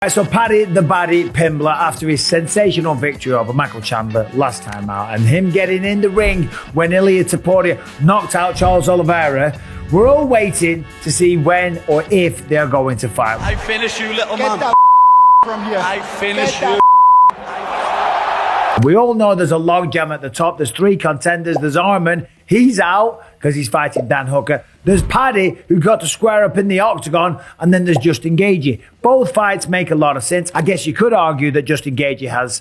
Right, so Paddy the Paddy Pimblett, after his sensational victory over Michael Chandler last time out, and him getting in the ring when Ilia Topuria knocked out Charles Oliveira, we're all waiting to see when or if they're going to fight. I finish you, little Get man. that from here. I finish you. We all know there's a logjam at the top. There's three contenders. There's Arman. He's out because he's fighting Dan Hooker. There's Paddy, who got to square up in the octagon. And then there's Justin Gaethje. Both fights make a lot of sense. I guess you could argue that Justin Gaethje has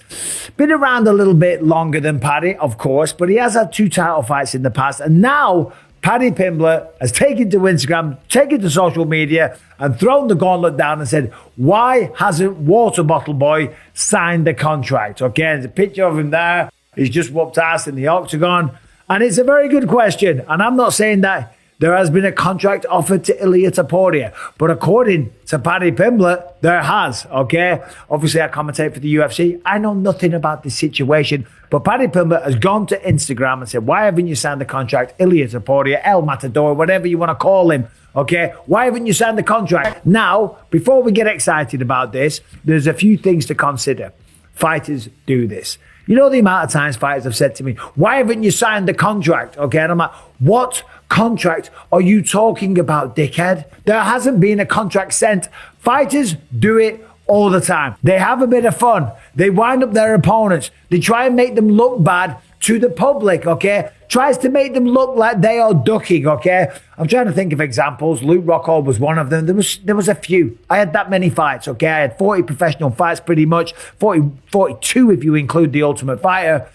been around a little bit longer than Paddy, of course. But he has had 2 title fights in the past. And now Paddy Pimblett has taken to Instagram, taken to social media, and thrown the gauntlet down and said, why hasn't Water Bottle Boy signed the contract? Okay, there's a picture of him there. He's just whooped ass in the octagon. And it's a very good question. And I'm not saying that there has been a contract offered to Ilia Topuria. But according to Paddy Pimblett, there has, okay? Obviously, I commentate for the UFC. I know nothing about this situation. But Paddy Pimblett has gone to Instagram and said, why haven't you signed the contract? Ilia Topuria, El Matador, whatever you want to call him, okay? Why haven't you signed the contract? Now, before we get excited about this, there's a few things to consider. Fighters do this. You know the amount of times fighters have said to me, why haven't you signed the contract? Okay, and I'm like, what contract are you talking about, dickhead? There hasn't been a contract sent. Fighters do it all the time. They have a bit of fun. They wind up their opponents. They try and make them look bad to the public, okay? Tries to make them look like they are ducking, okay? I'm trying to think of examples. Luke Rockhold was one of them. There was a few. I had that many fights, okay? I had 40 professional fights pretty much, 42 if you include the Ultimate Fighter.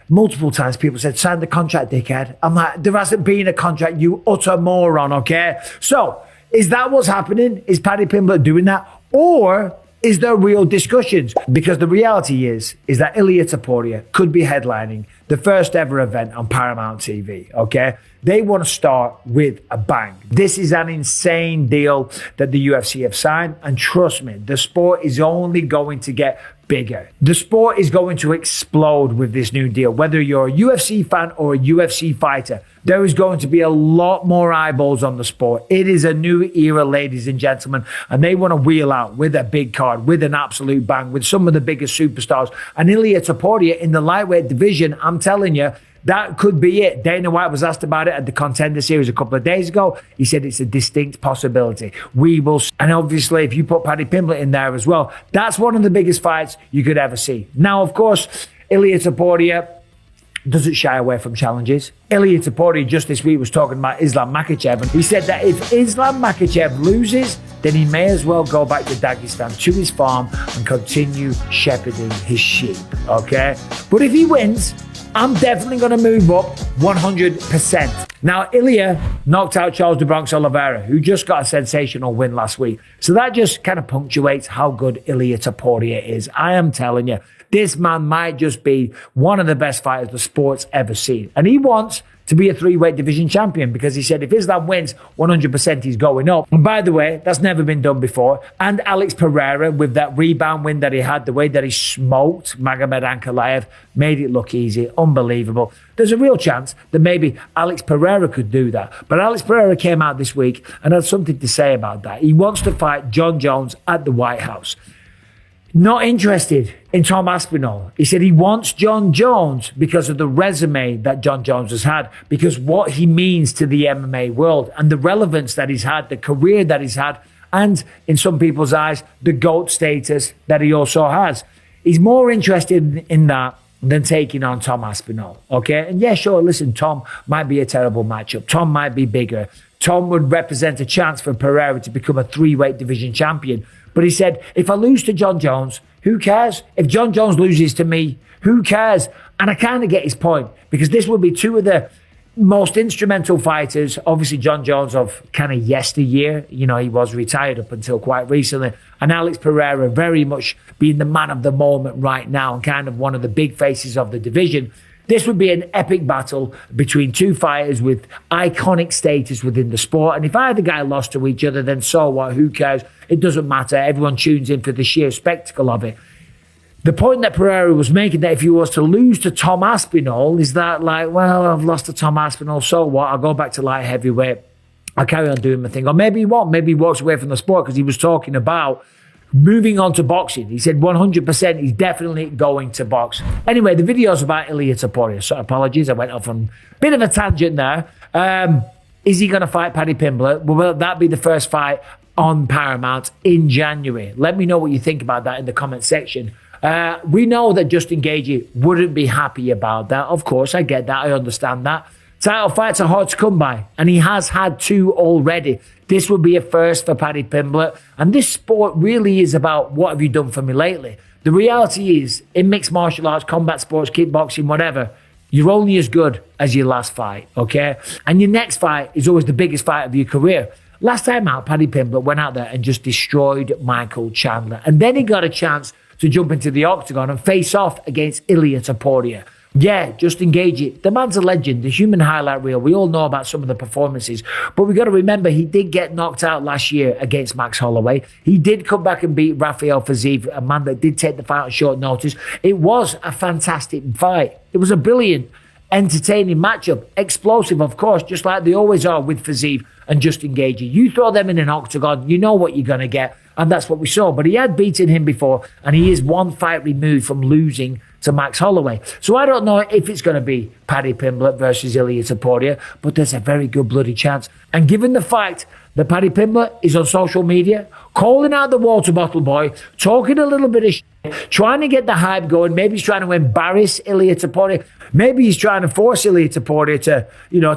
Multiple times people said, sign the contract, dickhead. I'm like, there hasn't been a contract, you utter moron, okay? So, is that what's happening? Is Paddy Pimblett doing that? Or is there real discussions? Because the reality is that Ilia Topuria could be headlining the first ever event on Paramount TV, okay? They want to start with a bang. This is an insane deal that the UFC have signed. And trust me, the sport is only going to get bigger. The sport is going to explode with this new deal. Whether you're a UFC fan or a UFC fighter, there is going to be a lot more eyeballs on the sport. It is a new era, ladies and gentlemen, and they want to wheel out with a big card, with an absolute bang, with some of the biggest superstars. And Ilia Topuria in the lightweight division, I'm telling you, that could be it. Dana White was asked about it at the Contender Series a couple of days ago. He said it's a distinct possibility. We will, and obviously if you put Paddy Pimblett in there as well, that's one of the biggest fights you could ever see. Now, of course, Ilia Topuria doesn't shy away from challenges. Ilia Topuria just this week was talking about Islam Makhachev, and he said that if Islam Makhachev loses, then he may as well go back to Dagestan, to his farm, and continue shepherding his sheep, okay? But if he wins, I'm definitely going to move up 100%. Now, Ilia knocked out Charles the Bronx Oliveira, who just got a sensational win last week. So that just kind of punctuates how good Ilia Topuria is. I am telling you, this man might just be one of the best fighters the sport's ever seen. And he wants to be a 3-weight division champion because he said if Islam wins, 100% he's going up. And by the way, that's never been done before. And Alex Pereira, with that rebound win that he had, the way that he smoked Magomed Ankalaev, made it look easy, unbelievable. There's a real chance that maybe Alex Pereira could do that. But Alex Pereira came out this week and had something to say about that. He wants to fight John Jones at the White House. Not interested in Tom Aspinall. He said he wants John Jones because of the resume that John Jones has had, because what he means to the MMA world and the relevance that he's had, the career that he's had, and in some people's eyes, the GOAT status that he also has. He's more interested in that than taking on Tom Aspinall, okay? And yeah, sure, listen, Tom might be a terrible matchup. Tom might be bigger. Tom would represent a chance for Pereira to become a 3-weight division champion. But he said, if I lose to John Jones, who cares? If John Jones loses to me, who cares? And I kind of get his point, because this would be two of the most instrumental fighters. Obviously, John Jones of kind of yesteryear. You know, he was retired up until quite recently. And Alex Pereira very much being the man of the moment right now and kind of one of the big faces of the division. This would be an epic battle between two fighters with iconic status within the sport. And if either guy lost to each other, then so what? Who cares? It doesn't matter. Everyone tunes in for the sheer spectacle of it. The point that Pereira was making, that if he was to lose to Tom Aspinall, is that like, well, I've lost to Tom Aspinall, so what? I'll go back to light heavyweight. I'll carry on doing my thing. Or maybe he won't. Maybe he walks away from the sport, because he was talking about moving on to boxing. He said 100% he's definitely going to box. Anyway, the video's about Ilia Topuria, so apologies, I went off on a bit of a tangent there. Is he going to fight Paddy Pimblett? Will that be the first fight on Paramount in January? Let me know what you think about that in the comment section. We know that Justin Gaethje wouldn't be happy about that. Of course, I get that. I understand that. Title fights are hard to come by, and he has had 2 already. This would be a first for Paddy Pimblett. And this sport really is about what have you done for me lately. The reality is, in mixed martial arts, combat sports, kickboxing, whatever, you're only as good as your last fight, okay? And your next fight is always the biggest fight of your career. Last time out, Paddy Pimblett went out there and just destroyed Michael Chandler. And then he got a chance to jump into the octagon and face off against Ilia Topuria. Yeah, Justin Gaethje, the man's a legend, the human highlight reel. We all know about some of the performances. But we got to remember, he did get knocked out last year against Max Holloway. He did come back and beat Rafael Fiziev, a man that did take the fight on short notice. It was a fantastic fight. It was a brilliant, entertaining matchup. Explosive, of course, just like they always are with Fiziev and Justin Gaethje. You throw them in an octagon, you know what you're going to get. And that's what we saw. But he had beaten him before, and he is 1 fight removed from losing to Max Holloway. So I don't know if it's going to be Paddy Pimblett versus Ilia Topuria, but there's a very good bloody chance. And given the fact that Paddy Pimblett is on social media, calling out the water bottle boy, talking a little bit of shit, trying to get the hype going, maybe he's trying to embarrass Ilia Topuria, maybe he's trying to force Ilia Topuria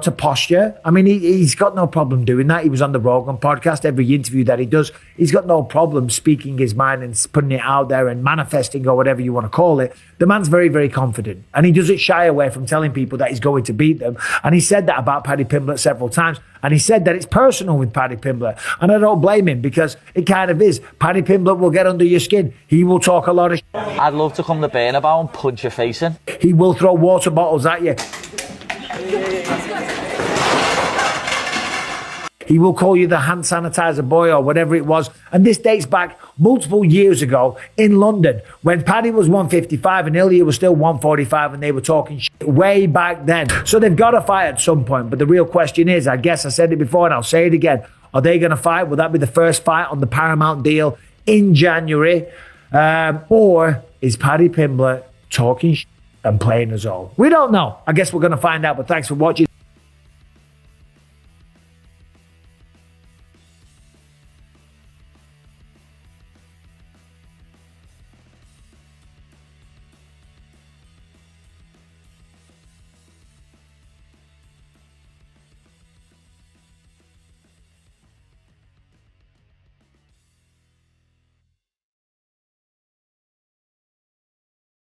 to posture. I mean, he's got no problem doing that. He was on the Rogan podcast. Every interview that he does, he's got no problem speaking his mind and putting it out there and manifesting, or whatever you want to call it. The man's very, very confident, and he doesn't shy away from telling people that he's going to beat them. And he said that about Paddy Pimblett several times. And he said that it's personal with Paddy Pimblett. And I don't blame him, because it kind of is. Paddy Pimblett will get under your skin. He will talk a lot of shit. I'd love to come to Burnabout and punch your face in. He will throw water bottles at you. He will call you the hand sanitizer boy or whatever it was. And this dates back multiple years ago in London when Paddy was 155 and Ilia was still 145, and they were talking shit way back then. So they've got to fight at some point. But the real question is, I guess I said it before and I'll say it again, are they going to fight? Will that be the first fight on the Paramount deal in January? Or is Paddy Pimblett talking shit and playing us all? We don't know. I guess we're going to find out. But thanks for watching.